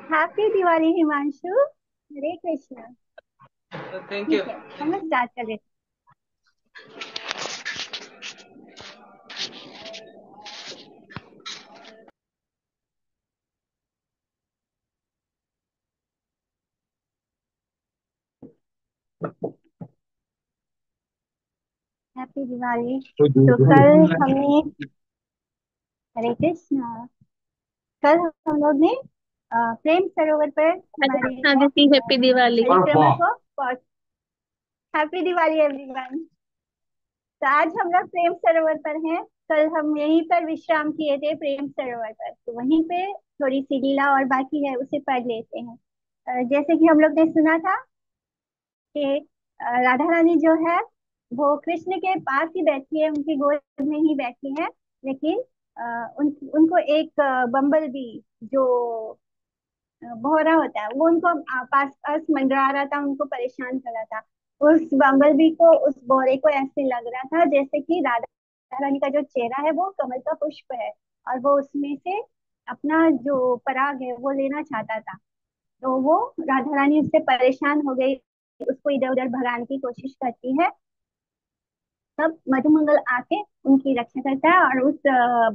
Happy Diwali Himanshu. Hare Krishna. Thank you. ठीक है, हम लोग स्टार्ट कर देते हैं। हैप्पी दिवाली। तो कल हमने, हरे कृष्णा, कल हम लोग ने प्रेम सरोवर पर हमारे आदिति हैप्पी दिवाली। परिक्रमा को हैप्पी दिवाली एवरीवन। तो आज हम लोग प्रेम सरोवर पर हैं। कल हम यहीं पर विश्राम किए थे प्रेम सरोवर पर, तो वहीं पे थोड़ी सी लीला और बाकी है उसे पढ़ लेते हैं। जैसे कि हम लोग ने सुना था कि राधा रानी जो है वो कृष्ण के पास ही बैठी है, उनकी गोद में ही बैठी है। लेकिन उनको एक बम्बल बी जो भौरा होता है वो उनको पास पास मंडरा रहा था, उनको परेशान कर रहा था। उस बम्बल बी को, उस भौरे को ऐसे लग रहा था जैसे कि राधा रानी का जो चेहरा है वो कमल का पुष्प है, और वो उसमें से अपना जो पराग है वो लेना चाहता था। तो वो राधा रानी उससे परेशान हो गई, उसको इधर उधर भगाने की कोशिश करती है। तब मधुमंगल आके उनकी रक्षा करता है और उस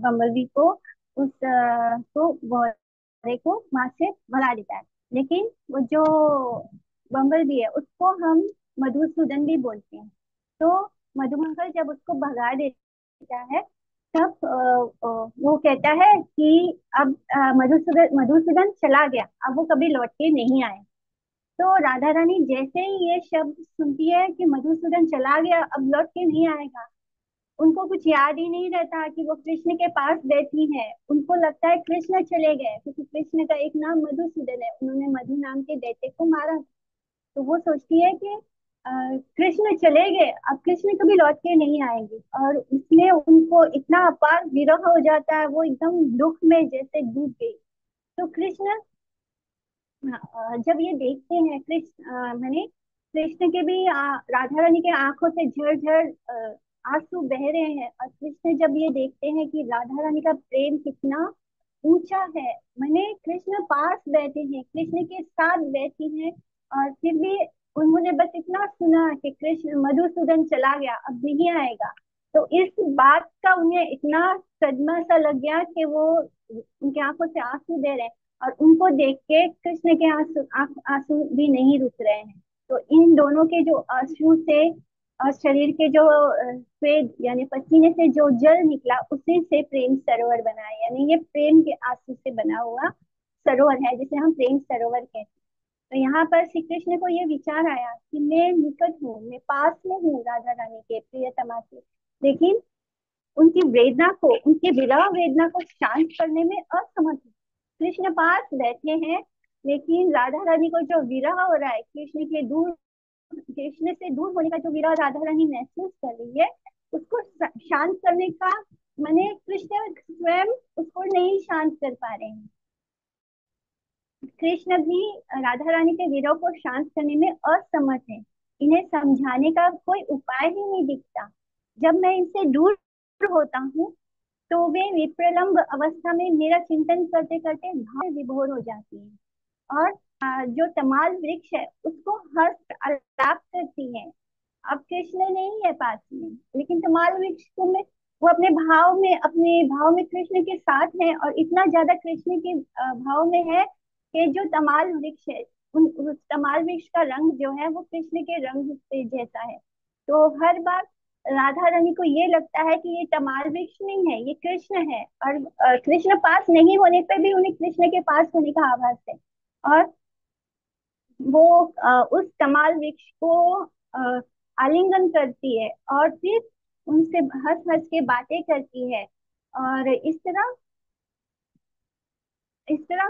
बम्बलबी को, उस को भौरे को वहां से भगा देता है। लेकिन वो जो बम्बलबी है उसको हम मधुसूदन भी बोलते हैं। तो मधुमंगल जब उसको भगा देता है तब वो कहता है कि अब मधुसूदन मधुसूदन चला गया, अब वो कभी लौट के नहीं आए। तो राधा रानी जैसे ही ये शब्द सुनती है कि मधुसूदन चला गया, अब लौट के नहीं आएगा, उनको कुछ याद ही नहीं रहता कि वो कृष्ण के पास बैठी है। उनको लगता है कृष्ण चले गए, क्योंकि कृष्ण का एक नाम मधुसूदन है, उन्होंने मधु नाम के दैत्य को मारा। तो वो सोचती है कि कृष्ण चले गए, अब कृष्ण कभी लौट के नहीं आएंगे, और उसमें उनको इतना अपार विरह हो जाता है, वो एकदम दुख में जैसे डूब गई। तो कृष्ण जब ये देखते हैं, मैंने कृष्ण के भी राधा रानी के आंखों से झरझर आंसू बह रहे हैं, और कृष्ण जब ये देखते हैं कि राधा रानी का प्रेम कितना ऊंचा है, मैंने कृष्ण पास बैठे हैं, कृष्ण के साथ बैठी हैं, और फिर भी उन्होंने बस इतना सुना कि कृष्ण मधुसूदन चला गया, अब नहीं आएगा। तो इस बात का उन्हें इतना सदमा सा लग गया कि वो उनके आंखों से आंसू बह रहे हैं, और उनको देख के कृष्ण के आंसू भी नहीं रुक रहे हैं। तो इन दोनों के जो आंसू से और शरीर के जो स्वेद यानी पसीने से जो जल निकला, उसी से प्रेम सरोवर बना है, यानी ये प्रेम के आंसू से बना हुआ सरोवर है जिसे हम प्रेम सरोवर कहते हैं। तो यहाँ पर श्री कृष्ण को ये विचार आया कि मैं निकट हूँ, मैं पास में हूँ राधा रानी के प्रियतमा के, लेकिन उनकी वेदना को, उनकी विरह वेदना को शांत करने में असमर्थ हूँ। कृष्ण पास बैठे हैं, लेकिन राधा रानी को जो विरह हो रहा है, कृष्ण से दूर होने का जो विरह राधा रानी महसूस कर रही है, उसको शांत करने का, मैंने कृष्ण स्वयं उसको नहीं शांत कर पा रहे हैं। कृष्ण भी राधा रानी के विरह को शांत करने में असमर्थ है, इन्हें समझाने का कोई उपाय ही नहीं दिखता। जब मैं इनसे दूर होता हूँ तो वे विप्रलंब अवस्था में मेरा चिंतन करते करते भाव में विभोर हो जाती है, और जो तमाल वृक्ष है उसको हर्ष आलाप करती है। अब कृष्ण नहीं है पास में, लेकिन तमाल वृक्ष को में वो अपने भाव में कृष्ण के साथ है, और इतना ज्यादा कृष्ण के भाव में है कि जो तमाल वृक्ष है, उस तमाल वृक्ष का रंग जो है वो कृष्ण के रंग से जैसा है। तो हर बार राधा रानी को ये लगता है कि ये तमाल वृक्ष नहीं है, ये कृष्ण है, और कृष्ण पास नहीं होने पर भी उन्हें कृष्ण के पास होने का आभास है। और वो उस तमाल वृक्ष को अ, आलिंगन करती है, और फिर उनसे हंस हंस के बातें करती है। और इस तरह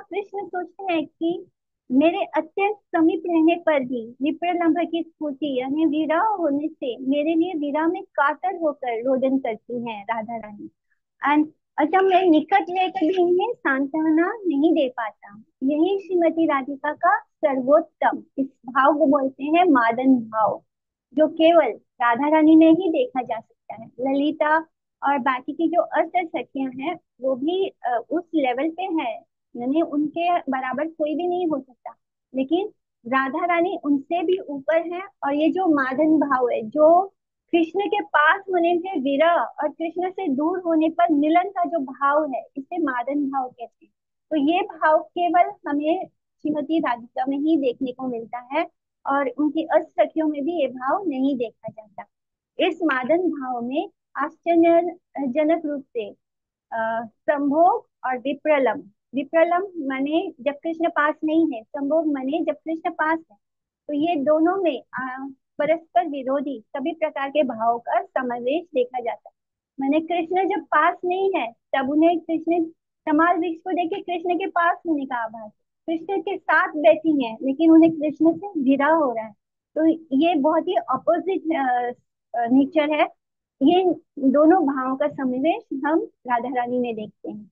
कृष्ण सोचते हैं कि मेरे अत्यंत समीप रहने पर भी विप्रलंभ की स्फूर्ति यानी विरह होने से मेरे लिए विरह में कातर होकर रोदन करती है राधा रानी। एंड अच्छा, मैं निकट रहकर भी इन्हें सांत्वना नहीं दे पाता। यही श्रीमती राधिका का सर्वोत्तम, इस भाव को बोलते हैं मादन भाव, जो केवल राधा रानी में ही देखा जा सकता है। ललिता और बाकी की जो अष्ट सखियां हैं वो भी उस लेवल पे है, यानी उनके बराबर कोई भी नहीं हो सकता। लेकिन राधा रानी उनसे भी ऊपर है। और ये जो मादन भाव है, जो कृष्ण के पास होने से विरह और कृष्ण से दूर होने पर मिलन का जो भाव है, इसे मादन भाव कहते हैं। तो ये भाव केवल हमें श्रीमती राधिका में ही देखने को मिलता है, और उनकी अष्टसखियों में भी ये भाव नहीं देखा जाता। इस मादन भाव में आश्चर्यजनक रूप से संभोग और विप्रलंब, विप्रलंब माने जब कृष्ण पास नहीं है, संभोग माने जब कृष्ण पास है, तो ये दोनों में परस्पर विरोधी सभी प्रकार के भावों का समावेश देखा जाता है। माने कृष्ण जब पास नहीं है, तब उन्हें कृष्ण, तमाल वृक्ष को देखे कृष्ण के पास होने का आभास, कृष्ण के साथ बैठी है लेकिन उन्हें कृष्ण से घिरा हो रहा है। तो ये बहुत ही अपोजिट नेचर है। ये दोनों भावों का समावेश हम राधा रानी में देखते हैं।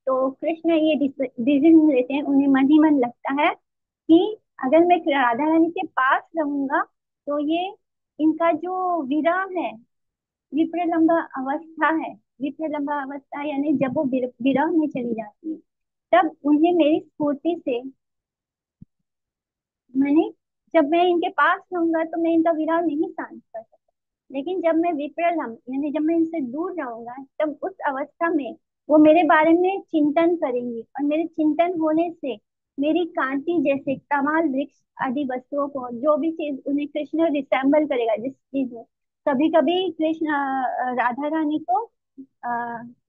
तो कृष्ण ये डिसीजन लेते हैं, उन्हें मन ही मन लगता है कि अगर मैं राधा रानी के पास रहूंगा तो ये इनका जो विरह है, विप्रलंबा अवस्था है, विप्रलंबा अवस्था यानी जब वो विरह में चली जाती है, तब उन्हें मेरी स्फूर्ति से, मैंने, जब मैं इनके पास रहूंगा तो मैं इनका विरह नहीं शांत कर सकता। लेकिन जब मैं विप्रलम्ब यानी जब मैं इनसे दूर रहूंगा, तब उस अवस्था में वो मेरे बारे में चिंतन करेंगी, और मेरे चिंतन होने से मेरी कांति जैसे तमाल वृक्ष आदि वस्तुओं को, जो भी चीज उन्हें कृष्ण रिसेम्बल करेगा जिस चीज में, कभी कभी कृष्ण राधा रानी को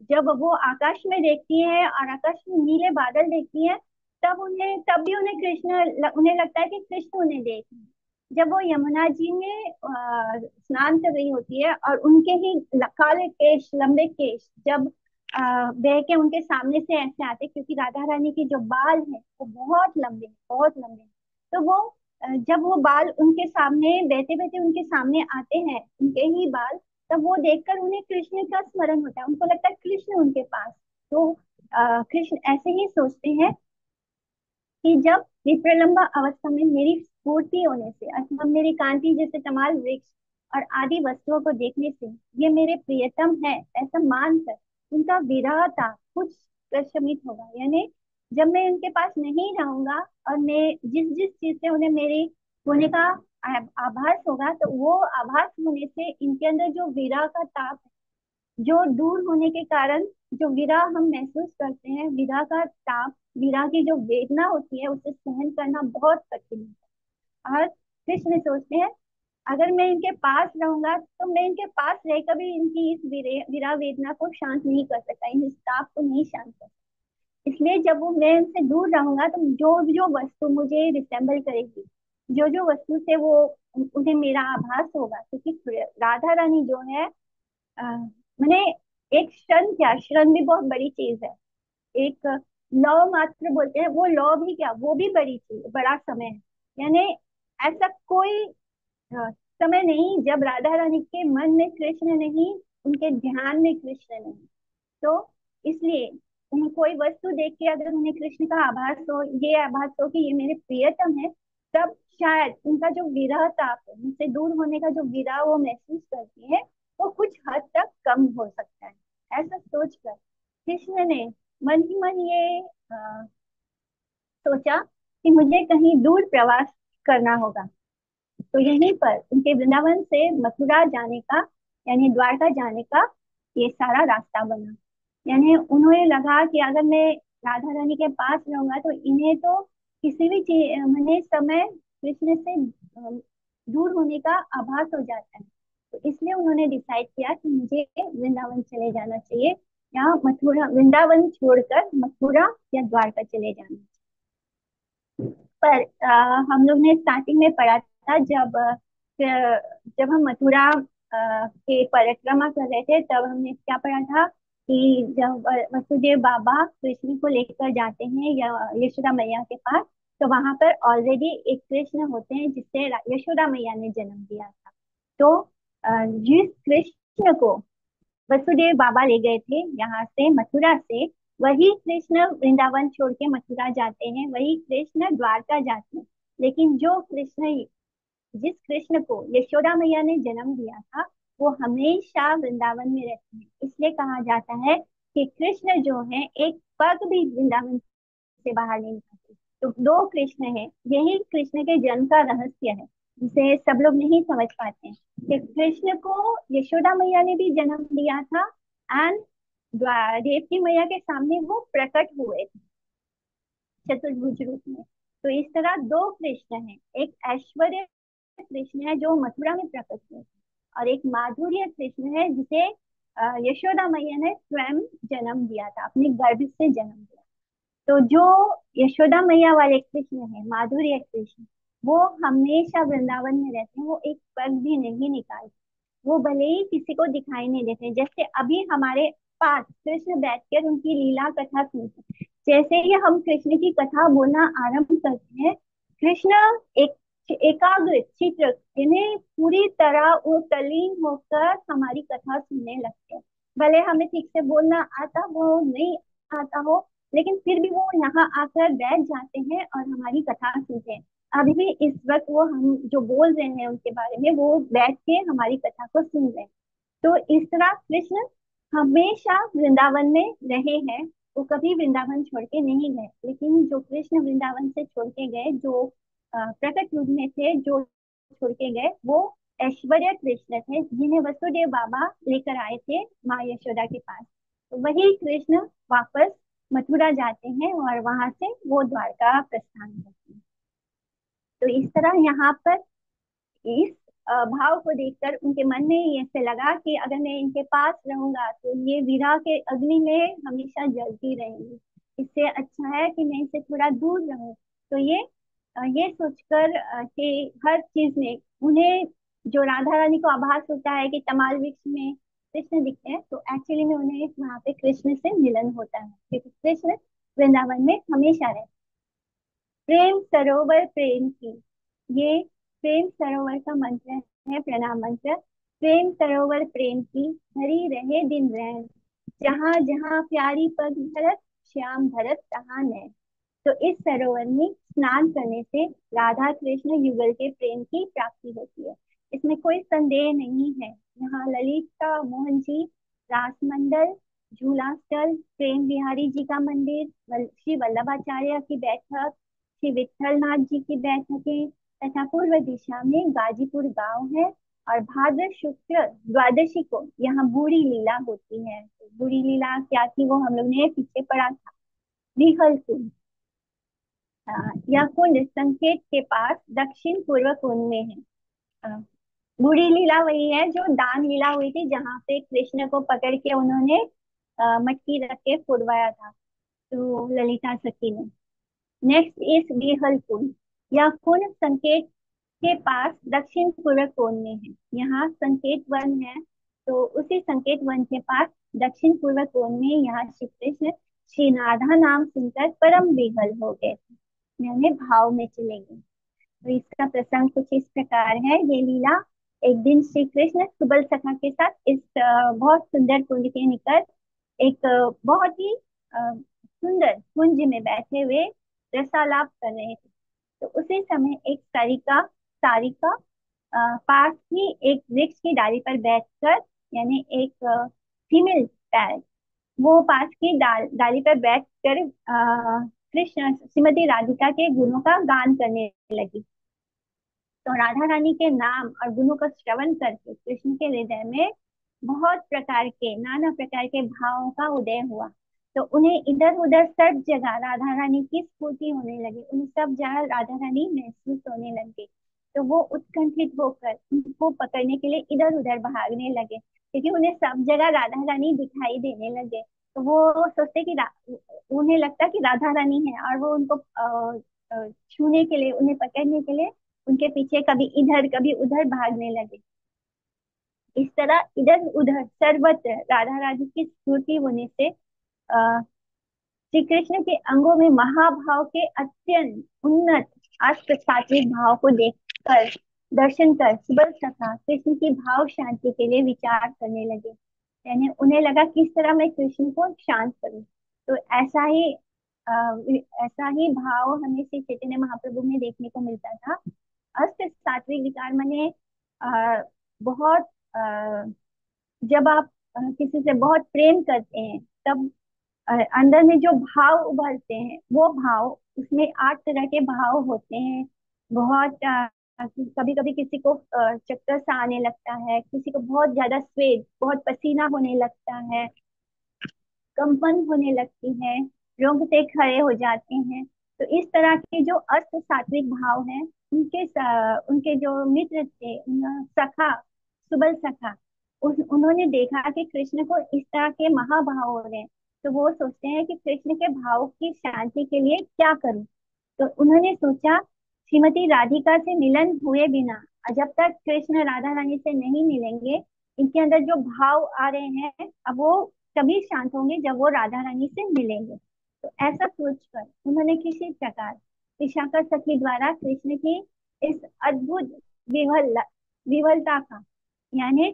जब वो आकाश में देखती है और आकाश में नीले बादल देखती है, तब भी उन्हें उन्हें लगता है कि कृष्ण उन्हें देख रहे हैं। जब वो यमुना जी में स्नान कर रही होती है और उनके ही काले केश, लंबे केश जब बह के उनके सामने से ऐसे आते, क्योंकि राधा रानी के जो बाल हैं वो बहुत लंबे हैं, बहुत लंबे हैं। तो वो जब वो बाल उनके सामने बहते बहते उनके सामने आते हैं, उनके ही बाल, तब वो देखकर उन्हें कृष्ण का स्मरण होता है, उनको लगता है कृष्ण उनके पास। तो कृष्ण ऐसे ही सोचते हैं कि जब विप्रलंब अवस्था में मेरी स्फूर्ति होने से अथवा मेरी कांति जैसे तमाल वृक्ष और आदि वस्तुओं को देखने से ये मेरे प्रियतम है ऐसा मानकर उनका विरह था कुछ प्रशमित होगा। यानी जब मैं उनके पास नहीं रहूंगा और मैं जिस जिस चीज से उन्हें मेरे होने का आभास होगा, तो वो आभास होने से इनके अंदर जो विरह का ताप है, जो दूर होने के कारण जो विरह हम महसूस करते हैं, विरह का ताप, विरह की जो वेदना होती है, उसे सहन करना बहुत कठिन है। और कृष्ण सोचते हैं अगर मैं इनके पास रहूंगा तो मैं इनके पास रह कभी इनकी इस विरह वेदना को शांत नहीं कर सकता, इन ताप को नहीं शांत कर सकता। इसलिए जब वो मैं इनसे दूर रहूंगा तो जो जो वस्तु मुझे रिसेम्बल करेगी, जो जो वस्तु से वो उन्हें मेरा आभास होगा, क्योंकि राधा रानी जो है मैंने, एक क्षण, क्या क्षण भी बहुत बड़ी चीज है। एक लौ मात्र बोलते हैं, वो लौ भी क्या, वो भी बड़ी चीज, बड़ा समय है। यानी ऐसा कोई समय नहीं जब राधा रानी के मन में कृष्ण नहीं, उनके ध्यान में कृष्ण नहीं। तो इसलिए उन्हें कोई वस्तु देख के अगर उन्हें कृष्ण का आभास हो, ये आभास हो कि ये मेरे प्रियतम है, तब शायद उनका जो विरह ताप है, मुझसे दूर होने का जो विरह वो महसूस करती है, वो कुछ हद तक कम हो सकता है। ऐसा सोचकर कृष्ण ने मन ही मन ये सोचा कि मुझे कहीं दूर प्रवास करना होगा। तो यहीं पर उनके वृंदावन से मथुरा जाने का, यानी द्वारका जाने का ये सारा रास्ता बना। यानी उन्हें लगा कि अगर मैं राधा रानी के पास रहूंगा तो इन्हें तो किसी भी चीज मैंने समय कृष्ण से दूर होने का आभास हो जाता है। तो इसलिए उन्होंने डिसाइड किया कि मुझे वृंदावन चले जाना चाहिए, या मथुरा, वृंदावन छोड़कर मथुरा या द्वारका चले जाना। पर हम लोग ने स्टार्टिंग में पढ़ा था, जब हम मथुरा के परिक्रमा कर रहे थे, तब हमने क्या पढ़ा था कि जब वसुदेव बाबा कृष्ण को लेकर जाते हैं या यशोदा मैया के पास, तो वहां पर ऑलरेडी एक कृष्ण होते हैं जिससे यशोदा मैया ने जन्म दिया था। तो जिस कृष्ण को वसुदेव बाबा ले गए थे यहाँ से, मथुरा से, वही कृष्ण वृंदावन छोड़ के मथुरा जाते हैं, वही कृष्ण द्वारका जाते हैं। लेकिन जो कृष्ण, जिस कृष्ण को यशोदा मैया ने जन्म दिया था, वो हमेशा वृंदावन में रहते हैं। इसलिए कहा जाता है कि कृष्ण जो है एक पग भी वृंदावन से बाहर नहीं निकलते। तो दो कृष्ण हैं, यही कृष्ण के जन्म का रहस्य है, जिसे सब लोग नहीं समझ पाते हैं कि कृष्ण को यशोदा मैया ने भी जन्म दिया था, एंड देवकी मैया के सामने वो प्रकट हुए थे चतुर्भुज रूप में। तो इस तरह दो कृष्ण हैं, एक ऐश्वर्य कृष्ण है जो मथुरा में प्रकट हुए थे, और एक माधुर्य कृष्ण है जिसे यशोदा मैया ने स्वयं जन्म दिया था, अपने गर्भ से जन्म दिया। तो जो यशोदा मैया वाले कृष्ण है, माधुर्य कृष्ण, वो हमेशा वृंदावन में रहते हैं, वो एक पग भी नहीं निकालते। वो भले ही किसी को दिखाई नहीं देते, जैसे अभी हमारे पास कृष्ण बैठकर उनकी लीला कथा सुनते हैं। जैसे ही हम कृष्ण की कथा बोलना आरंभ करते हैं, कृष्ण एक एकाग्र चित्र इन्हें पूरी तरह वो तल्लीन होकर हमारी कथा सुनने लगते हैं। भले हमें ठीक से बोलना आता हो नहीं आता हो, लेकिन फिर भी वो यहाँ आकर बैठ जाते हैं और हमारी कथा सुनते हैं। अभी भी इस वक्त वो हम जो बोल रहे हैं उनके बारे में, वो बैठ के हमारी कथा को सुन रहे हैं। तो इस तरह कृष्ण हमेशा वृंदावन में रहे हैं, वो कभी वृंदावन छोड़ के नहीं गए। लेकिन जो कृष्ण वृंदावन से छोड़ के गए, जो प्रकट रूप में थे, जो छोड़ के गए, वो ऐश्वर्य कृष्ण थे जिन्हें वसुदेव बाबा लेकर आए थे माँ यशोदा के पास। तो वही कृष्ण वापस मथुरा जाते हैं और वहां से वो द्वारका प्रस्थान करते हैं। तो इस तरह यहाँ पर इस भाव को देखकर उनके मन में ये ऐसे लगा कि अगर मैं इनके पास रहूंगा तो ये विरह के अग्नि में हमेशा जलती रहेंगी, इससे अच्छा है कि मैं इनसे थोड़ा दूर रहूं। तो ये सोचकर कि हर चीज में उन्हें जो राधा रानी को आभास होता है कि तमाल वृक्ष में कृष्ण दिखते हैं, तो एक्चुअली में उन्हें वहां पे कृष्ण से मिलन होता है, क्योंकि कृष्ण वृंदावन में हमेशा रहते। प्रेम सरोवर प्रेम की, ये प्रेम सरोवर का मंत्र है, प्रणाम मंत्र। प्रेम सरोवर प्रेम की, हरी रहे दिन रैन, जहाँ जहाँ प्यारी पग धरत, श्याम धरत तहाँ नैन। तो इस सरोवर में स्नान करने से राधा कृष्ण युगल के प्रेम की प्राप्ति होती है, इसमें कोई संदेह नहीं है। यहाँ ललिता मोहन जी, रास मंडल, झूला स्थल, प्रेम बिहारी जी का मंदिर, श्री वल्लभाचार्य की बैठक, श्री विठल नाथ जी की बैठकें, तथा पूर्व दिशा में गाजीपुर गांव है। और भाद्र शुक्ल द्वादशी को यहाँ बूढ़ी लीला होती है। तो बूढ़ी लीला क्या थी वो हम लोग ने पीछे पढ़ा था। विहल कुंड, यह कुंड संकेत के पास दक्षिण पूर्व कोण में है। अ, बूढ़ी लीला वही है जो दान लीला हुई थी, जहाँ पे कृष्ण को पकड़ के उन्होंने मटकी रख के फुड़वाया था, तो ललिता सखी ने। नेक्स्ट इज बेहल कुंड, यह कुंड संकेत के पास दक्षिण पूर्व कोण में है। यहाँ संकेत वन है, तो उसी संकेत वन के पास दक्षिण पूर्व कोण में यहाँ श्री कृष्ण श्री राधा नाम सुनकर परम बेहल हो गए थे, यानी भाव में चले गए। तो इसका प्रसंग कुछ इस प्रकार है। ये लीला, एक दिन श्री कृष्ण सुबल सखा के साथ इस बहुत सुंदर कुंज के निकट एक बहुत ही सुंदर कुंज में बैठे हुए रसालाप कर रहे थे। तो उसी समय एक सारिका सारिका पास ही एक वृक्ष की डाली पर बैठकर, यानी एक फीमेल पैर, वो पास की डाली पर बैठकर कृष्ण श्रीमती राधिका के गुणों का गान करने लगी। तो राधा रानी के नाम और गुणों का श्रवण करके कृष्ण के हृदय में बहुत प्रकार के नाना प्रकार के भावों का उदय हुआ। तो उन्हें इधर उधर सब जगह राधा रानी की स्फूर्ति होने लगी, उन्हें सब जगह राधा रानी महसूस होने लगी। तो वो उत्कंठित होकर उनको पकड़ने के लिए इधर उधर भागने लगे, क्योंकि उन्हें सब जगह राधा रानी दिखाई देने लगे। तो वो सोचते कि उन्हें लगता कि राधा रानी है, और वो उनको छूने के लिए, उन्हें पकड़ने के लिए उनके पीछे कभी इधर कभी उधर भागने लगे। इस तरह इधर उधर सर्वत्र राधा रानी की स्फूर्ति होने से श्री कृष्ण के अंगों में महाभाव के अत्यंत उन्नत अष्ट सात्विक भाव को देखकर, दर्शन कर सुबल सखा कृष्ण की भाव शांति के लिए विचार करने लगे। यानी उन्हें लगा किस तरह मैं कृष्ण को शांत करूं। तो ऐसा ही भाव हमें श्री चैतन्य महाप्रभु में देखने को मिलता था। अष्ट सात्विक विकार माने अ, बहुत जब आप किसी से बहुत प्रेम करते हैं, तब अंदर में जो भाव उभरते हैं वो भाव, उसमें 8 तरह के भाव होते हैं। बहुत कभी कभी किसी को चक्कर सा आने लगता है, किसी को बहुत ज्यादा स्वेद, बहुत पसीना होने लगता है, कंपन होने लगती है, रोंगटे खड़े हो जाते हैं। तो इस तरह के जो अष्ट सात्विक भाव हैं, उनके जो मित्र थे, सखा, सुबल सखा, उन्होंने देखा कि कृष्ण को इस तरह के महाभाव हो रहे हैं। तो वो सोचते हैं कि कृष्ण के भाव की शांति के लिए क्या करूं। तो उन्होंने सोचा, श्रीमती राधिका से मिलन हुए बिना, और जब तक कृष्ण राधा रानी से नहीं मिलेंगे, इनके अंदर जो भाव आ रहे हैं अब वो तभी शांत होंगे जब वो राधा रानी से मिलेंगे। तो ऐसा सोचकर उन्होंने किसी प्रकार विशाखा सखी द्वारा कृष्ण की इस अद्भुत विवल विवलता का, यानी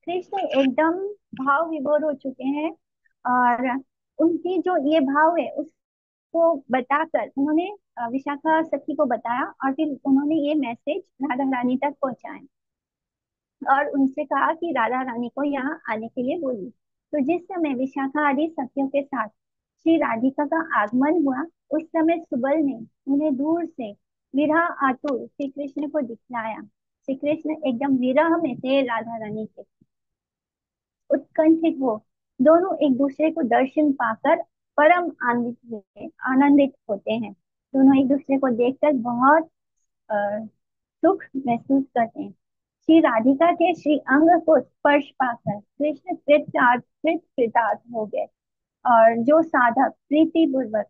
कृष्ण एकदम भाव विभोर हो चुके हैं, और उनकी जो ये भाव है उसको बताकर उन्होंने विशाखा सखी को बताया, और फिर उन्होंने ये मैसेज राधा रानी तक पहुंचाया और उनसे कहा कि राधा रानी को यहाँ आने के लिए बोली। तो जिस समय विशाखा आदि सखियों के साथ श्री राधिका का आगमन हुआ, उस समय सुबल ने उन्हें दूर से विरह आतुर श्री कृष्ण को दिखलाया। श्री कृष्ण एकदम विरह में थे राधा रानी के, उत्कंठित हो दोनों एक दूसरे को दर्शन पाकर परम आनंदित होते हैं। दोनों एक दूसरे को देखकर बहुत सुख महसूस करते हैं। श्री राधिका के श्री अंग को स्पर्श पाकर कृष्ण कृतार्थ हो गए। और जो साधक प्रीति पूर्वक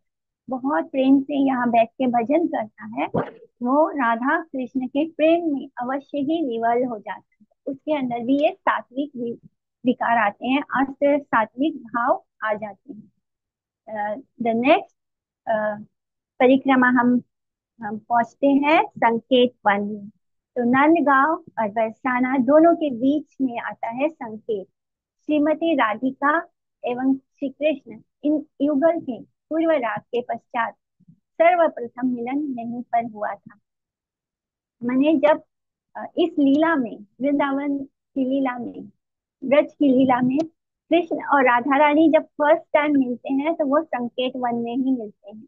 बहुत प्रेम से यहाँ बैठ के भजन करता है, वो राधा कृष्ण के प्रेम में अवश्य ही विवल हो जाता है। उसके अंदर भी ये सात्विक विकार आते हैं, अष्ट सात्विक भाव आ जाते हैं। द नेक्स्ट परिक्रमा हम पहुंचते हैं संकेत वन में। तो नंदगांव और बरसाना दोनों के बीच में आता है संकेत। श्रीमती राधिका एवं श्री कृष्ण इन युगल के पूर्व राग के पश्चात सर्वप्रथम मिलन यहीं पर हुआ था। मैंने जब इस लीला में, वृंदावन की लीला में, ब्रज की लीला में कृष्ण और राधा रानी जब फर्स्ट टाइम मिलते हैं तो वो संकेत वन में ही मिलते हैं,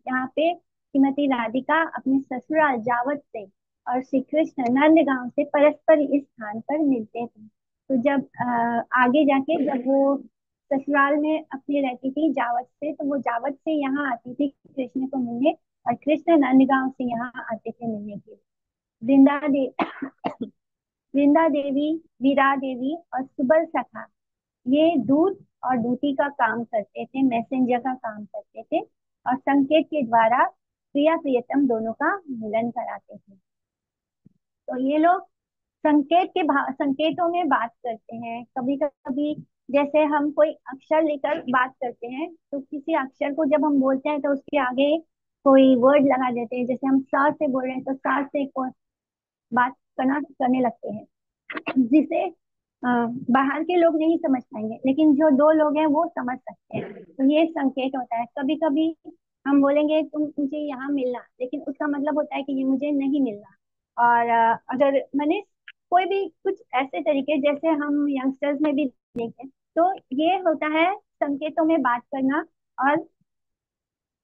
जहाँ पे श्रीमती राधिका अपने ससुराल जावत से और श्री कृष्ण नंदगांव से परस्पर इस स्थान पर मिलते थे। तो जब आगे जाके जब वो ससुराल में अपनी रहती थी जावत से, तो वो जावत से यहाँ आती थी कृष्ण को मिलने, और कृष्ण नंदगांव से यहाँ आते थे मिलने के लिए। वृंदा देवी वृंदा देवी, वीरा देवी और सुबल सखा, ये दूत और दूती का काम करते थे, मैसेंजर का काम करते थे, और संकेत के द्वारा प्रिया प्रियतम दोनों का मिलन कराते थे। तो ये लोग संकेतों में बात करते हैं। कभी कभी जैसे हम कोई अक्षर लेकर बात करते हैं, तो किसी अक्षर को जब हम बोलते हैं तो उसके आगे कोई वर्ड लगा देते हैं। जैसे हम सा से बोल रहे हैं तो सा से बात करने लगते हैं, जिसे बाहर के लोग नहीं समझ पाएंगे, लेकिन जो दो लोग हैं वो समझ सकते हैं। तो ये संकेत होता है। कभी कभी हम बोलेंगे तुम मुझे यहाँ मिलना, लेकिन उसका मतलब होता है कि ये मुझे नहीं मिलना। और अगर मैंने कोई भी कुछ ऐसे तरीके जैसे हम यंगस्टर्स में भी देखें, तो ये होता है संकेतों में बात करना। और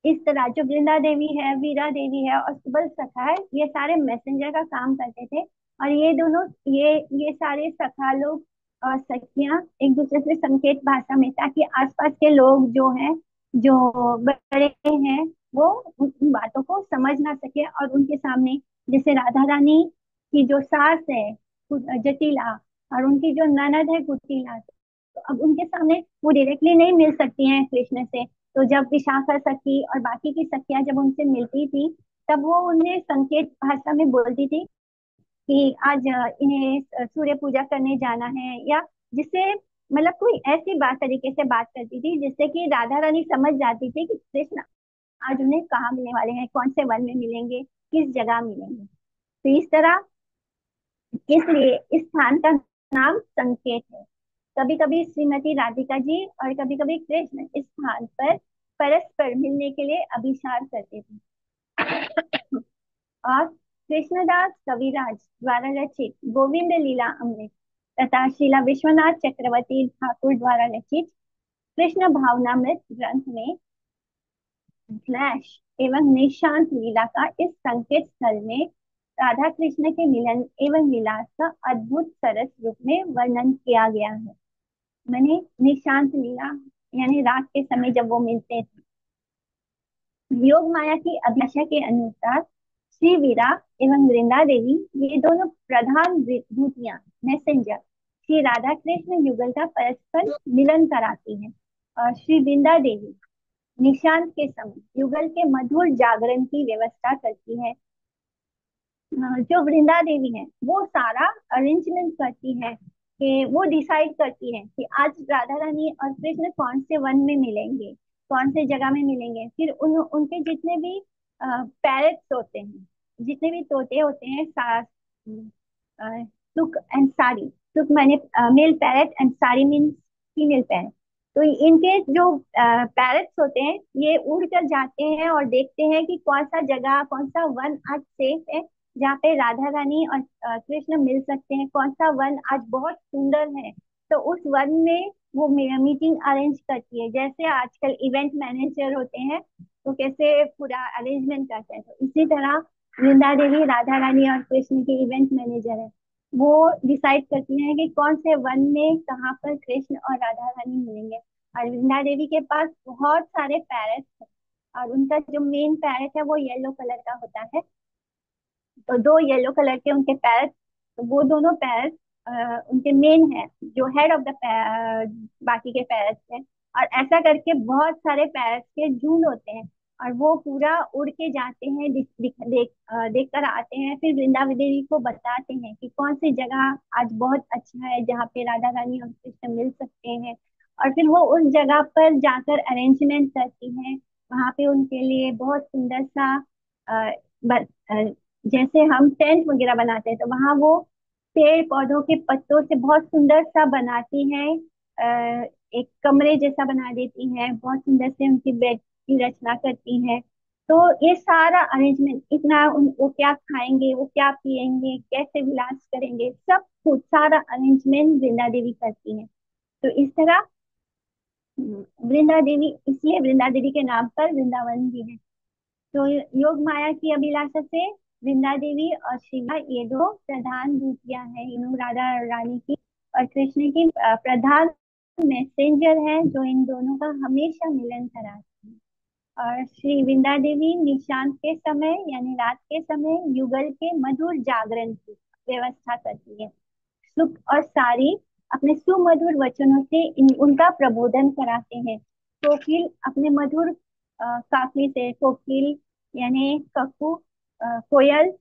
इस तरह जो वृंदा देवी है, वीरा देवी है और सुबल सखा है, ये सारे मैसेंजर का काम करते थे। और ये दोनों, ये सारे सखा लोग और सखियां एक दूसरे से संकेत भाषा में, ताकि आसपास के लोग जो हैं, जो बड़े हैं, वो उन बातों को समझ ना सके, और उनके सामने, जैसे राधा रानी की जो सास है जटिला, और उनकी जो ननद है कुटिला, तो अब उनके सामने वो डायरेक्टली नहीं मिल सकती हैं कृष्ण से। तो जब विशाखा सखी और बाकी की सखियां जब उनसे मिलती थी, तब वो उन्हें संकेत भाषा में बोलती थी कि आज इन्हें सूर्य पूजा करने जाना है, या जिससे मतलब कोई ऐसी बात तरीके से बात करती थी जिससे कि राधा रानी समझ जाती थी कि कृष्ण आज उन्हें कहाँ मिलने वाले हैं, कौन से वन में मिलेंगे, किस जगह मिलेंगे। तो इस तरह, इसलिए इस स्थान का नाम संकेत है। कभी कभी श्रीमती राधिका जी और कभी कभी कृष्ण इस स्थान पर परस्पर मिलने के लिए अभिसार करते थे। और कृष्णदास कविराज द्वारा रचित गोविंद लीला अमृत तथा शीला विश्वनाथ चक्रवर्ती ठाकुर द्वारा रचित कृष्ण भावनामृत ग्रंथ में स्लैश एवं निशांत लीला का इस संकेत स्थल में राधा कृष्ण के मिलन एवं विलास का अद्भुत सरस रूप में वर्णन किया गया है। मैंने निशांत लीला यानी रात के समय जब वो मिलते थे। योग माया की अभिलाषा के अनुसार श्री वीरा एवं वृंदा देवी ये दोनों प्रधान दूतियां मैसेंजर श्री राधा कृष्ण युगल का परस्पर मिलन कराती हैं। और श्री वृंदा देवी निशांत के समय युगल के मधुर जागरण की व्यवस्था करती है। जो वृंदा देवी है वो सारा अरेंजमेंट करती है कि वो डिसाइड करती है कि आज राधा रानी और कृष्ण कौन से वन में मिलेंगे, कौन से जगह में मिलेंगे। फिर उनके जितने भी पैरेट्स होते हैं, जितने भी तोते होते हैं, सुख एंड सारी। सुख माने मेल पैरेट एंड सारी मीन फीमेल पैरेट। तो इनके जो पैरेट्स होते हैं ये उड़ कर जाते हैं और देखते हैं कि कौन सा जगह, कौन सा वन आज सेफ है जहाँ पे राधा रानी और कृष्ण मिल सकते हैं, कौन सा वन आज बहुत सुंदर है। तो उस वन में वो मीटिंग अरेंज करती है, जैसे आजकल इवेंट मैनेजर होते हैं तो कैसे पूरा अरेंजमेंट करते हैं, तो इसी तरह वृंदा देवी राधा रानी और कृष्ण की इवेंट मैनेजर है। वो डिसाइड करती हैं कि कौन से वन में कहाँ पर कृष्ण और राधा रानी मिलेंगे। और वृंदा देवी के पास बहुत सारे पैरेट्स हैं और उनका जो मेन पैरेट है वो येलो कलर का होता है। तो दो येलो कलर के उनके पैर, तो वो दोनों पैर उनके मेन है, जो हेड ऑफ द बाकी के पैर है। और ऐसा करके बहुत सारे पैर के झुंड होते हैं और वो पूरा उड़ के जाते हैं, देख कर आते हैं। फिर वृंदावन देवी को बताते हैं कि कौन सी जगह आज बहुत अच्छा है जहाँ पे राधा रानी और कृष्ण मिल सकते हैं। और फिर वो उस जगह पर जाकर अरेंजमेंट करती हैं। वहां पे उनके लिए बहुत सुंदर सा अ, जैसे हम टेंट वगैरह बनाते हैं तो वहां वो पेड़ पौधों के पत्तों से बहुत सुंदर सा बनाती हैं। एक कमरे जैसा बना देती हैं, बहुत सुंदर से उनकी बेड की रचना करती हैं। तो ये सारा अरेंजमेंट इतना वो क्या खाएंगे, वो क्या पिएंगे, कैसे विलास करेंगे, सब कुछ सारा अरेंजमेंट वृंदा देवी करती हैं। तो इस तरह वृंदा देवी, इसलिए वृंदा देवी के नाम पर वृंदावन भी है। तो योग माया की अभिलाषा से वृंदा देवी और शिवा ये दो प्रधान दूतियां हैं, इन राधा रानी की और कृष्ण की प्रधान मैसेंजर हैं जो इन दोनों का हमेशा मिलन कराती हैं। और श्री वृंदा देवी निशांत के समय यानी रात के समय युगल के मधुर जागरण की व्यवस्था करती है। सुख और सारी अपने सुमधुर वचनों से उनका प्रबोधन कराते हैं। कोकिल अपने मधुर काफली से, कोकिल यानी ककू कोयल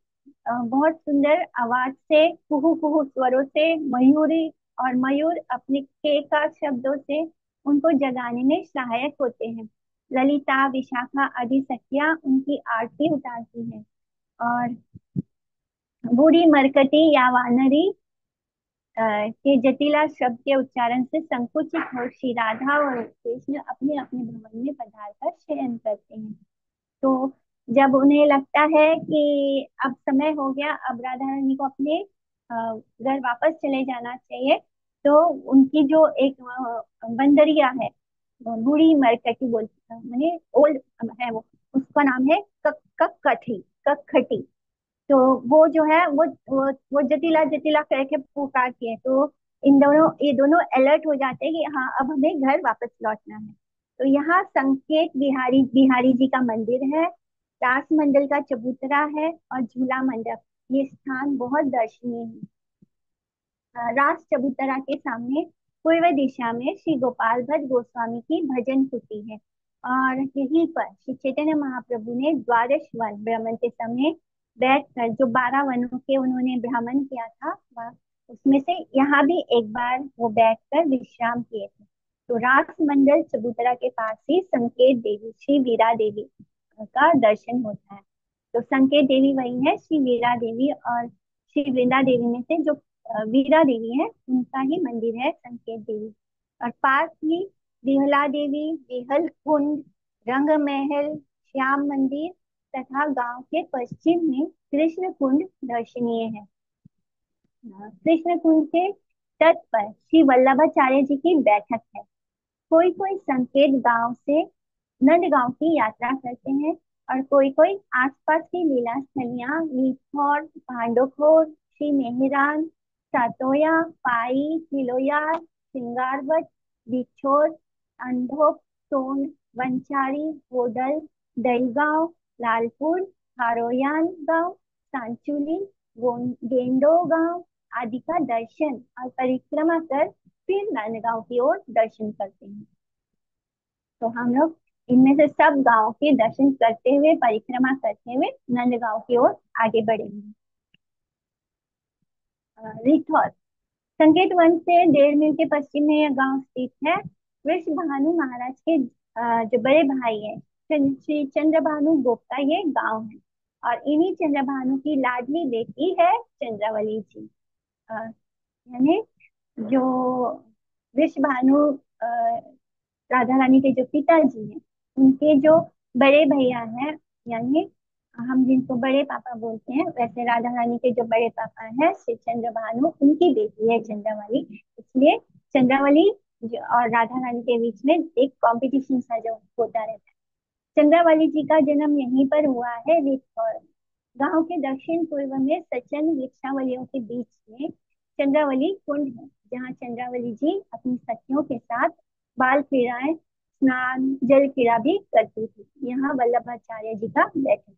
बहुत सुंदर आवाज से, कुहू कुहू स्वरों से, मयूरी और मयूर अपने केका शब्दों से उनको जगाने में सहायक होते हैं। ललिता विशाखा आदि सखियां उनकी आरती उतारती हैं। और बूढ़ी मरकटी या वानरी के जटिला शब्द के उच्चारण से संकुचित हो श्री राधा और कृष्ण अपने अपने भवन में पधार कर शयन करते हैं। तो जब उन्हें लगता है कि अब समय हो गया, अब राधा रानी को अपने घर वापस चले जाना चाहिए, तो उनकी जो एक बंदरिया है, बूढ़ी मरकटी बोलती है, मैंने ओल्ड है वो, उसका नाम है ककठी, ककखटी। तो वो जो है वो जटिला जटिला करके पुकारती है। तो ये दोनों अलर्ट हो जाते हैं कि हाँ अब हमें घर वापस लौटना है। तो यहाँ संकेत बिहारी बिहारी जी का मंदिर है, रास मंडल का चबूतरा है और झूला मंडप। ये स्थान बहुत दर्शनीय है। रास चबूतरा के सामने पूर्व दिशा में श्री गोपाल भट्ट गोस्वामी की भजन कुटी है। और यहीं पर श्री चैतन्य महाप्रभु ने द्वादश वन भ्रमण के समय बैठकर, जो 12 वनों के उन्होंने भ्रमण किया था वह, उसमें से यहाँ भी एक बार वो बैठकर विश्राम किए थे। तो रास मंडल चबूतरा के पास ही संकेत देवी श्री वीरा देवी का दर्शन होता है। तो संकेत देवी वही है, श्री वीरा देवी। और श्री वृंदा देवी में से जो वीरा देवी है उनका ही मंदिर है संकेत देवी। और पास ही विहला देवी, विहल कुंड, रंग महल, श्याम मंदिर तथा गांव के पश्चिम में कृष्ण कुंड दर्शनीय है। कृष्ण कुंड के तट पर श्री वल्लभाचार्य जी की बैठक है। कोई कोई संकेत गांव से नंदगांव की यात्रा करते हैं, और कोई कोई आसपास की लीला स्थलियां लीथौर, भांडोखोर, श्री मेहरान, सातोया, पाई, तिलोयार, सिंगारबट, बिछोर, अंधोप, सोन, वंचारी, होडल, दहीगांव, लालपुर, हारोयान गांव, सांचुली, गेंडो गांव आदि का दर्शन और परिक्रमा कर फिर नंदगांव की ओर दर्शन करते हैं। तो हम लोग इनमें से सब गांव के दर्शन करते हुए, परिक्रमा करते हुए नंदगांव की ओर आगे बढ़ेंगे। रिथौर संकेत वन से 1.5 मील के पश्चिम में यह गांव स्थित है। वृषभानु महाराज के जो बड़े भाई है श्री चंद्रभानु गुप्ता ये गांव है, और इन्हीं चंद्रभानु की लाडली बेटी है चंद्रावली जी। यानी जो वृषभानु राधा रानी के जो पिताजी हैं, उनके जो बड़े भैया हैं, यानी हम जिनको बड़े पापा बोलते हैं, वैसे राधा रानी के जो बड़े पापा हैं श्री चंद्रभानु, उनकी बेटी है चंद्रावली। इसलिए चंद्रावली और राधा रानी के बीच में एक कंपटीशन सा जो होता रहता है। चंद्रावली जी का जन्म यहीं पर हुआ है, रिथौर। गांव के दक्षिण पूर्व में सचन वृक्षावलियों के बीच में चंद्रावली कुंड है, जहाँ चंद्रावली जी अपनी सखियों के साथ बाल क्रीड़ाएं, स्नान, जल क्रीड़ा भी करती थी। यहाँ वल्लभाचार्य जी का बैठक।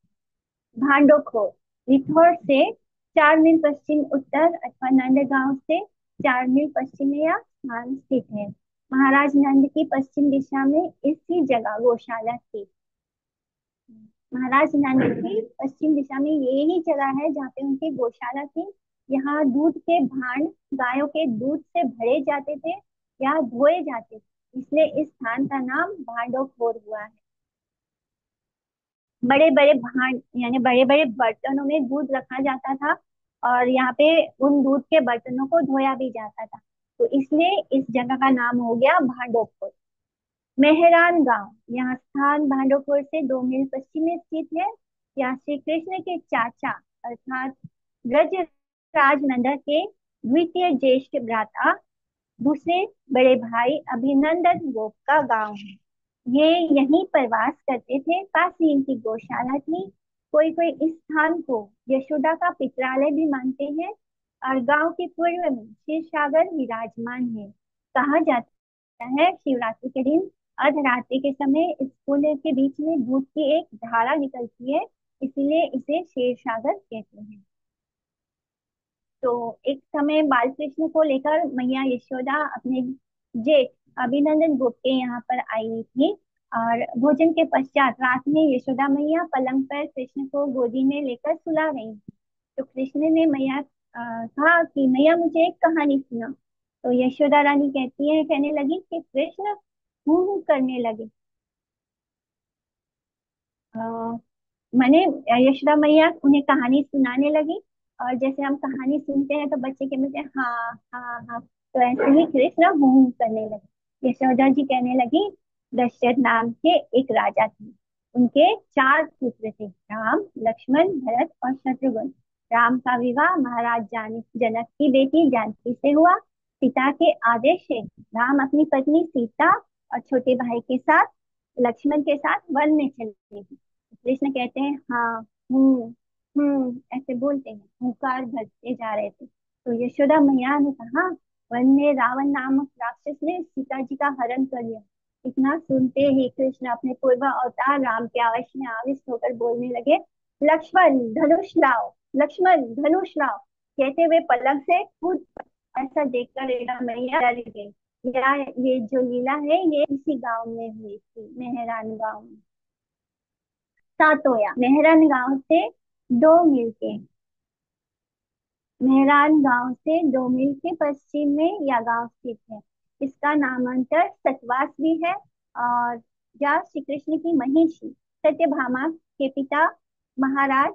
भांडोखोर रिथौर से 4 मील पश्चिम उत्तर अथवा नंदगांव से 4 मील पश्चिम में यह स्थान स्थित है। महाराज नंद की पश्चिम दिशा में इसी जगह गौशाला थी। महाराज नंद की पश्चिम दिशा में यही जगह है जहाँ पे उनकी गौशाला थी। यहाँ दूध के भांड गायों के दूध से भरे जाते थे या धोए जाते थे, इसलिए इस स्थान का नाम भांडोखोर हुआ है। बड़े बड़े भांड यानी बड़े बड़े बर्तनों में दूध रखा जाता था, और यहाँ पे उन दूध के बर्तनों को धोया भी जाता था, तो इसलिए इस जगह का नाम हो गया भांडोखोर। मेहरान गांव यहाँ स्थान भांडोपुर से 2 मील पश्चिम में स्थित है। यहाँ श्री कृष्ण के चाचा अर्थात ब्रज राज नंदा के द्वितीय ज्येष्ठ भ्राता दूसरे बड़े भाई अभिनंदन गोप का गांव है। ये यहीं पर वास करते थे, पास ही इनकी गौशाला थी। कोई कोई इस स्थान को यशोदा का पितरालय भी मानते हैं, और गांव के पूर्व में क्षीर सागर विराजमान है। कहा जाता है शिवरात्रि के दिन अर्धरात्रि के समय इस कुंड के बीच में दूध की एक धारा निकलती है, इसलिए इसे क्षीर सागर कहते हैं। तो एक समय बाल कृष्ण को लेकर मैया यशोदा अपने जेठ अभिनंदन गोप के यहाँ पर आई हुई थी, और भोजन के पश्चात रात में यशोदा मैया पलंग पर कृष्ण को गोदी में लेकर सुला रही थी। तो कृष्ण ने मैया कहा कि मैया मुझे एक कहानी सुना। तो यशोदा रानी कहती है, कहने लगी कि कृष्ण हूँ करने लगे। मैंने यशोदा मैया उन्हें कहानी सुनाने लगी, और जैसे हम कहानी सुनते हैं तो बच्चे के मुंह से हाँ हाँ हाँ, तो ऐसे ही कृष्ण हूँ करने लगे। यशोदा जी कहने लगी, दशरथ नाम के एक राजा थे। उनके 4 पुत्र थे, राम, लक्ष्मण, भरत और शत्रुघ्न। राम का विवाह महाराज जनक की बेटी जानकी से हुआ। पिता के आदेश से राम अपनी पत्नी सीता और छोटे भाई के साथ, लक्ष्मण के साथ वन में चले गए। कृष्ण कहते हैं हाँ, ऐसे बोलते हैं, हुंकार भरते जा रहे थे। तो यशोदा मैया ने कहा, वन में रावण नामक राक्षस ने सीता जी का हरण कर लिया। इतना सुनते ही कृष्ण अपने पूर्व अवतार राम के आवेश में आविष्ट होकर बोलने लगे, लक्ष्मण धनुष लाओ, लक्ष्मण धनुष लाओ। कहते हुए पलंग से कूद पड़े। ऐसा देखकर रेखा मैया डर गई। ये जो लीला है ये इसी गांव में हुई थी, मेहरान गांव में। सातोया मेहरान गांव से 2 मील के मेहरान गांव से 2 मील के पश्चिम में यह गांव स्थित है। इसका नामांतर सतवास भी है, और यह श्री कृष्ण की महिषी सत्यभामा के पिता महाराज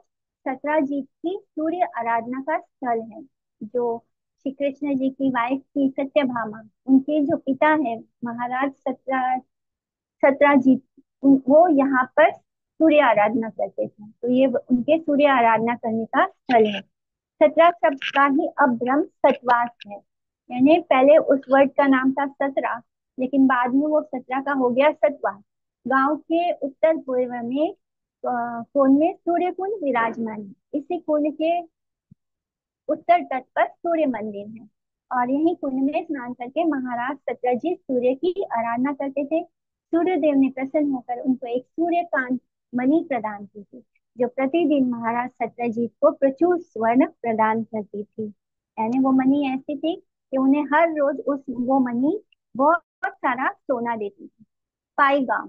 सत्राजीत की सूर्य आराधना का स्थल है। जो श्री कृष्ण जी की वाइफ थी सत्यभामा, उनके जो पिता है महाराज सत्राजीत, वो यहाँ पर सूर्य आराधना करते थे, तो ये उनके सूर्य आराधना करने का स्थल है। 17 शब्द का ही अब ब्रह्म सतवास है, यानी पहले उस वर्ड का नाम था 17, लेकिन बाद में वो 17 का हो गया सतवास। गांव के उत्तर पूर्व में कोण में सूर्य कुंड विराजमान है। इसी कुंड के उत्तर तट पर सूर्य मंदिर है। और यही कुंड में स्नान करके महाराज सत्यजित सूर्य की आराधना करते थे। सूर्य देव ने प्रसन्न होकर उनको एक सूर्यकांत मणि प्रदान की थी, जो प्रतिदिन महाराज सत्यजित को प्रचुर स्वर्ण प्रदान करती थी। यानी वो मणि ऐसी थी कि उन्हें हर रोज उस वो मणि बहुत सारा सोना देती थी। पाई गांव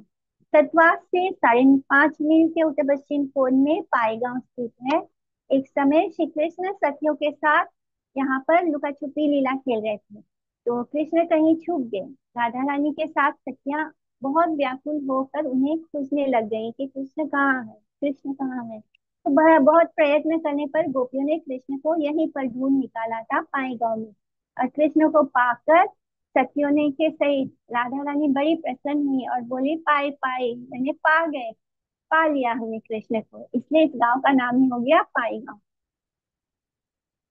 सतवास से 5.5 मील के उत्तर पश्चिम कोण में पाई गांव स्थित है। एक समय श्री कृष्ण सखियों के साथ यहाँ पर लुका छुपी लीला खेल रहे थे, तो कृष्ण कहीं छुप गए। राधा रानी के साथ सखियां बहुत व्याकुल होकर उन्हें खोजने लग गई कि कृष्ण कहाँ है, कृष्ण कहाँ है। तो बहुत प्रयत्न करने पर गोपियों ने कृष्ण को यहीं पर ढूंढ निकाला था, पाई गांव में। और कृष्ण को पाकर सखियों ने के सहित राधा रानी बड़ी प्रसन्न हुई और बोली, पाई पाई मैंने पा गए, पा लिया हमने कृष्ण को। इसलिए इस गांव का नाम ही हो गया पाई गांव।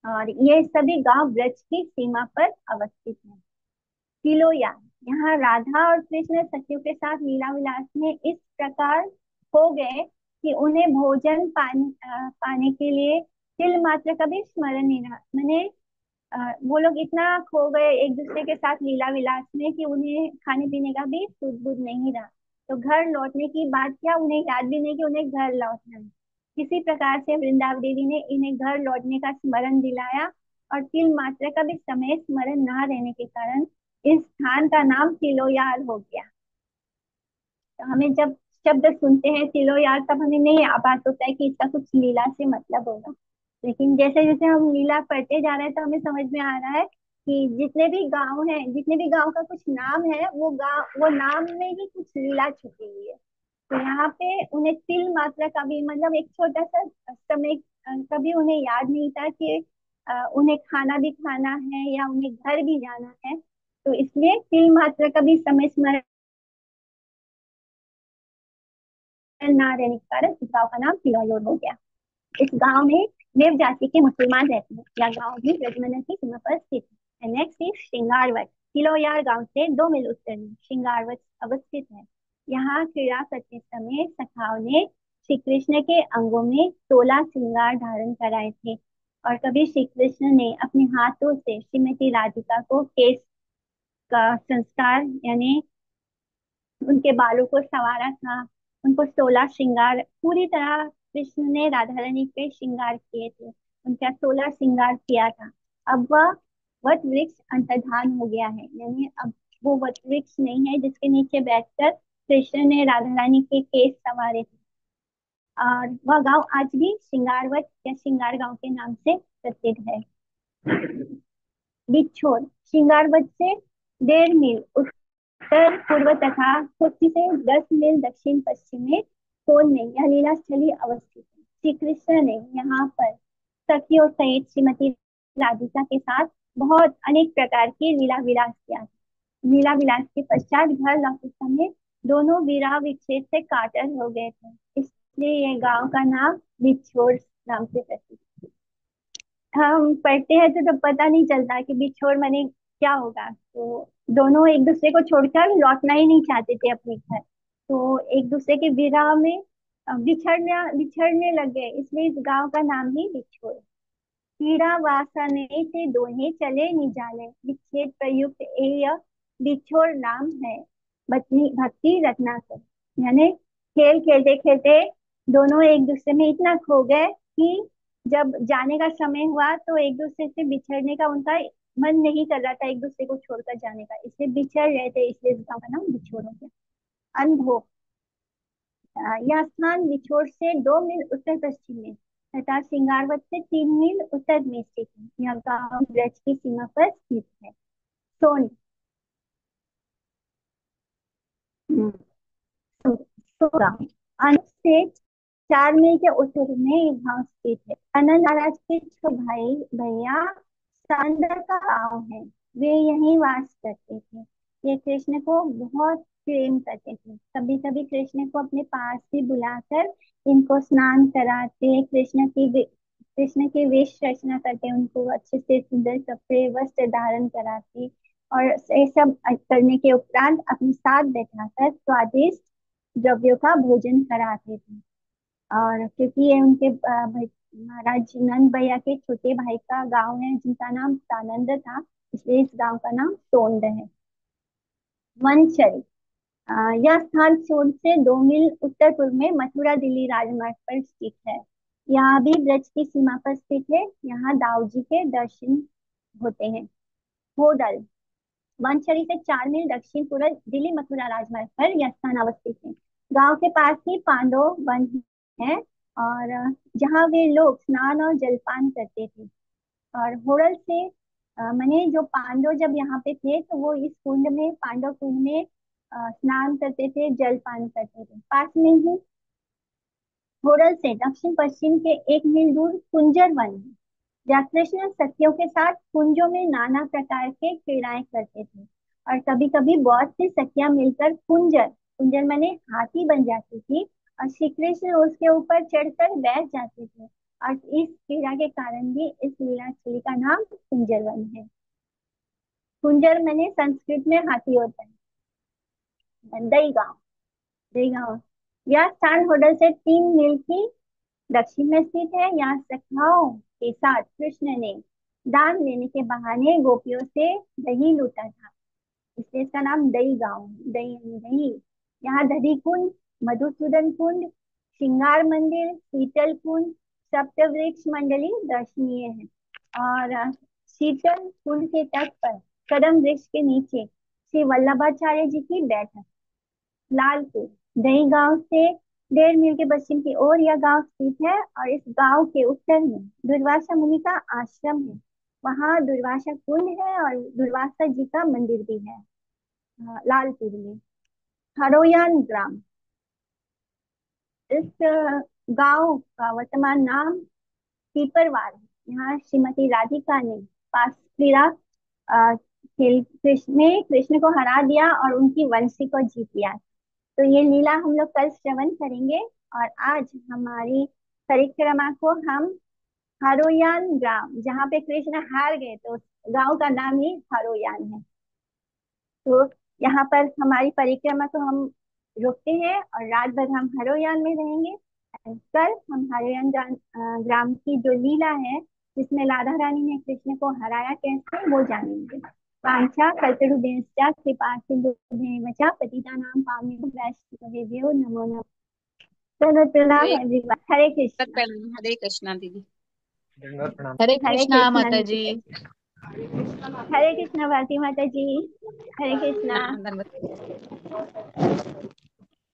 और ये सभी गांव ब्रज की सीमा पर अवस्थित है। तिलोया, यहाँ राधा और कृष्ण सखियों के साथ लीला विलास में इस प्रकार हो गए कि उन्हें भोजन पाने के लिए तिल मात्र का भी स्मरण नहीं रहा। मैंने वो लोग इतना खो गए एक दूसरे के साथ लीला विलास में कि उन्हें खाने पीने का भी सुध बुध नहीं रहा। तो घर लौटने की बात क्या, उन्हें याद भी नहीं कि उन्हें घर लौटना है। किसी प्रकार से वृंदावन देवी ने इन्हें घर लौटने का स्मरण दिलाया, और तिल मात्र का भी समय स्मरण न रहने के कारण इस स्थान का नाम तिलोयार हो गया। तो हमें जब शब्द सुनते हैं तिलोयार, तब हमें नहीं आभास होता है कि इसका कुछ लीला से मतलब होगा। लेकिन जैसे जैसे हम लीला पढ़ते जा रहे हैं तो हमें समझ में आ रहा है कि जितने भी गांव हैं, जितने भी गांव का कुछ नाम है, वो गांव वो नाम में ही कुछ लीला छुपी हुई है। तो यहाँ पे उन्हें तिल मात्रा का भी मतलब एक छोटा सा समय कभी उन्हें याद नहीं था कि उन्हें खाना भी खाना है या उन्हें घर भी जाना है। तो इसलिए तिल मात्रा का भी समय स्मरण ना रहने के कारण इस गाँव का नाम तिलौयोर हो गया। इस गांव में देव जाति के मुसलमान रहते हैं। यह गांव भी ब्रजमंडल की सीमा पर स्थित है। Next is श्रृंगारवत। तिलोयार गांव से 2 मील उत्तर में श्रृंगारवत अवस्थित है। यहाँ क्रीड़ा करते समय सखाओं ने श्री कृष्ण के अंगों में 16 श्रृंगार धारण कराए थे। और कभी श्री कृष्ण ने अपने हाथों से श्रीमती राधिका को केश का संस्कार यानी उनके बालों को संवारा था। उनको 16 श्रृंगार पूरी तरह कृष्ण ने राधा रानी पे श्रृंगार किए थे। उनका 16 श्रृंगार किया था। अब वह वट वृक्ष अंतर्धान हो गया है, यानी अब वो वट वृक्ष नहीं है जिसके नीचे बैठकर कृष्ण ने राधा रानी के केस संवारे थे। और वह गांव आज भी श्रृंगारवत या श्रृंगार गांव के नाम से प्रसिद्ध है। बिछोर श्रृंगारवत से 1.5 मील उत्तर पूर्व तथा कुर्सी से 10 मील दक्षिण पश्चिम में कोल में यह लीला स्थली अवस्थित है। श्री कृष्ण ने यहाँ पर सखियों सहित श्रीमती राधिका के साथ बहुत अनेक प्रकार की लीला विलास किया। लीला विलास के पश्चात घर लौटते समय दोनों विरह विच्छेद से कातर हो गए थे। इसलिए ये गांव का नाम बिछोर नाम से प्रसिद्ध। हम पढ़ते हैं तो पता नहीं चलता कि बिछोड़ माने क्या होगा। तो दोनों एक दूसरे को छोड़कर लौटना ही नहीं चाहते थे अपने घर, तो एक दूसरे के विरह में बिछड़ना बिछड़ने लग गए। इसलिए इस गांव का नाम ही बिछोड़। पीड़ा वासने से दोहे चले निजाले, विच्छेद प्रयुक्त एय बिछोड़ नाम है। भक्ति भक्ति रत्नाकर, यानी खेल खेलते खेलते दोनों एक दूसरे में इतना खो गए कि जब जाने का समय हुआ तो एक दूसरे से बिछड़ने का उनका मन नहीं कर रहा था, एक दूसरे को छोड़कर जाने का, इसलिए बिछड़ रहे थे। इसलिए इस गाँव का नाम बिछोड़ हो गया। अनभो, यह स्थान बिछोर से 2 मील उत्तर पश्चिम में तथा श्रृंगारवत से 3 मील उत्तर में स्थित है। यह गांव ब्रज की सीमा पर स्थित है। सोन, हम्म, गांव अनूप से 4 मील के उत्तर में ये गांव स्थित है। अनंत महाराज के छह भाई भैया सांदर का गांव है। वे यहीं वास करते थे। ये कृष्ण को बहुत प्रेम करते थे। कभी कभी कृष्ण को अपने पास भी बुलाकर इनको स्नान कराते, कृष्ण की वेश रचना करते, उनको अच्छे से सुंदर कपड़े वस्त्र धारण कराते। और ये सब करने के उपरांत अपने साथ बैठाकर स्वादिष्ट द्रव्यों का भोजन कराते थे। और क्योंकि ये उनके महाराज नंद भैया के छोटे भाई का गांव है जिनका नाम सानंद था, इसलिए इस गांव का नाम सोंड है। वनचरी, यह स्थान सोंड से 2 मील उत्तर पूर्व में मथुरा दिल्ली राजमार्ग पर स्थित है। यहाँ भी ब्रज की सीमा पर स्थित है। यहाँ दाऊ जी के दर्शन होते हैं। होडल, वनचरी से 4 मील दक्षिण पूर्व दिल्ली मथुरा राजमार्ग पर यह स्थान अवस्थित है। गांव के पास ही पांडव वन है, और जहाँ वे लोग स्नान और जलपान करते थे। और होडल से माने जो पांडव जब यहाँ पे थे तो वो इस कुंड में, पांडव कुंड में स्नान करते थे, जलपान करते थे। पास में ही होडल से दक्षिण पश्चिम के 1 मील दूर कुंजर वन है, जहाँ कृष्ण सखियों के साथ कुंजों में नाना प्रकार के क्रीड़ाएं करते थे। और कभी कभी बहुत सी सखियां मिलकर कुंजर, कुंजर माने हाथी बन जाती थी, और श्री कृष्ण उसके ऊपर चढ़कर बैठ जाते थे। और इस क्रीड़ा के कारण भी इस लीलास्थली का नाम कुंजर वन है। कुंजर माने संस्कृत में हाथी होता है। दई गांव, दई गांव, यह स्थान होडल से 3 मील की दक्षिण में स्थित है। यहाँ सखाओं के साथ कृष्ण ने दान लेने के बहाने गोपियों से दही लूटा था, इसलिए इसका नाम दही गांव है। दही यानी दही। यहाँ दधी कुंड, मधुसूदन कुंड, श्रृंगार मंदिर, शीतल कुंड, सप्तवृक्ष मंडली दर्शनीय है। और शीतल कुंड के तट पर कदम वृक्ष के नीचे श्री वल्लभाचार्य जी की बैठक। लालपुर, दही गांव से 1.5 मील के पश्चिम की ओर यह गांव स्थित है, और इस गांव के उत्तर में दुर्वासा मुनि का आश्रम है। वहाँ दुर्वासा कुंड है और दुर्वासा जी का मंदिर भी है। लालपुर में हरोयान ग्राम, इस गांव का वर्तमान नाम पीपरवार है। यहाँ श्रीमती राधिका ने पासक्रीड़ा कृष्ण ने कृष्ण को हरा दिया और उनकी वंशी को जीत लिया। तो ये लीला हम लोग कल श्रवण करेंगे। और आज हमारी परिक्रमा को हम हरोयान ग्राम, जहाँ पे कृष्ण हार गए, तो उस गांव का नाम ही हरोयान है। तो यहाँ पर हमारी परिक्रमा को हम रोकते हैं और रात भर हम हरोयान में रहेंगे। कल हम हरोयान ग्राम की जो लीला है जिसमें राधा रानी ने कृष्ण को हराया कैसे, वो जानेंगे। वांछा कल्पतरुभ्यश्च कृपा सिन्धुभ्येव च पतितानां पावनेभ्यो वैष्णवेभ्यो नमो नमः। चलो प्रणाम हरे एवरीवन, हरे कृष्णा। प्रणाम। हरे कृष्णा दीदी। धन्यवाद प्रणाम। हरे हरे कृष्णा कृष्णा माता जी। निकिता जी। हरे कृष्णा भारती माता जी। हरे कृष्णा। धन्यवाद।